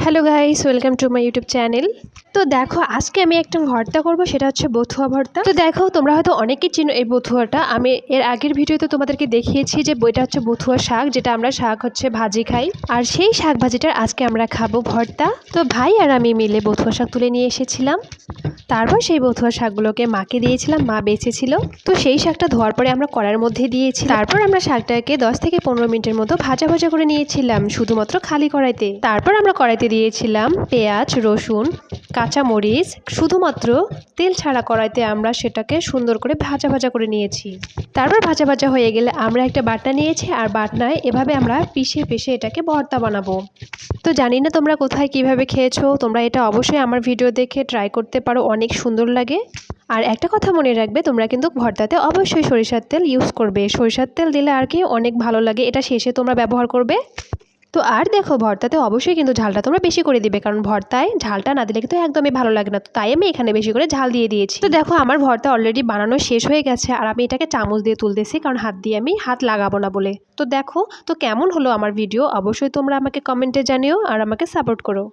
Hello guys, welcome to my YouTube channel. তো দেখো, আজকে আমি একটা ভর্তা করব, সেটা হচ্ছে বথুয়া ভর্তা। তো দেখো, তোমরা হয়তো অনেকেই চিনো এই বথুয়াটা। আমি এর আগের ভিডিওতে তোমাদেরকে দেখিয়েছি যে বইটা হচ্ছে বথুয়া শাক, যেটা আমরা শাক হচ্ছে ভাজি খাই। আর সেই শাক ভাজিটার আজকে আমরা খাবো ভর্তা। তো ভাই আর আমি মিলে বথুয়া শাক তুলে নিয়ে এসেছিলাম। তারপর সেই বথুয়া শাকগুলোকে মাকে দিয়েছিলাম, মা বেছেছিল। তো সেই শাকটা ধোয়ার পরে আমরা কড়াইয়ের মধ্যে দিয়েছি। তারপর আমরা শাকটাকে 10 থেকে 15 মিনিটের মতো ভাজা ভাজা করে নিয়েছিলাম, শুধুমাত্র খালি কড়াইতে। তারপর আমরা কড়াইতে দিয়েছিলাম পেঁয়াজ, রসুন, কাঁচামরিচ, শুধুমাত্র তেল ছাড়া কড়াইতে আমরা সেটাকে সুন্দর করে ভাজা ভাজা করে নিয়েছি। তারপর ভাজা ভাজা হয়ে গেলে আমরা একটা বাটনা নিয়েছি, আর বাটনায় এভাবে আমরা পিষে পিষে এটাকে ভর্তা বানাবো। তো জানি না তোমরা কোথায় কিভাবে খেয়েছো, তোমরা এটা অবশ্যই আমার ভিডিও দেখে ট্রাই করতে পারো, অনেক সুন্দর লাগে। আর একটা কথা মনে রাখবে, তোমরা কিন্তু ভর্তাতে অবশ্যই সরিষার তেল ইউজ করবে। সরিষার তেল দিলে আর কি অনেক ভালো লাগে, এটা শেষে তোমরা ব্যবহার করবে। তো আর দেখো, ভর্তাতে অবশ্যই কিন্তু ঝালটা তোমরা বেশি করে দিবে, কারণ ভর্তায় ঝালটা না দিলে কিন্তু একদমই ভালো লাগে না। তো তাই আমি এখানে বেশি করে ঝাল দিয়ে দিয়েছি। তো দেখো, আমার ভর্তা অলরেডি বানানো শেষ হয়ে গেছে, আর আমি এটাকে চামচ দিয়ে তুলতেছি, কারণ হাত দিয়ে আমি হাত লাগাবো না বলে। তো দেখো, তো কেমন হলো আমার ভিডিও অবশ্যই তোমরা আমাকে কমেন্টে জানিও, আর আমাকে সাপোর্ট করো।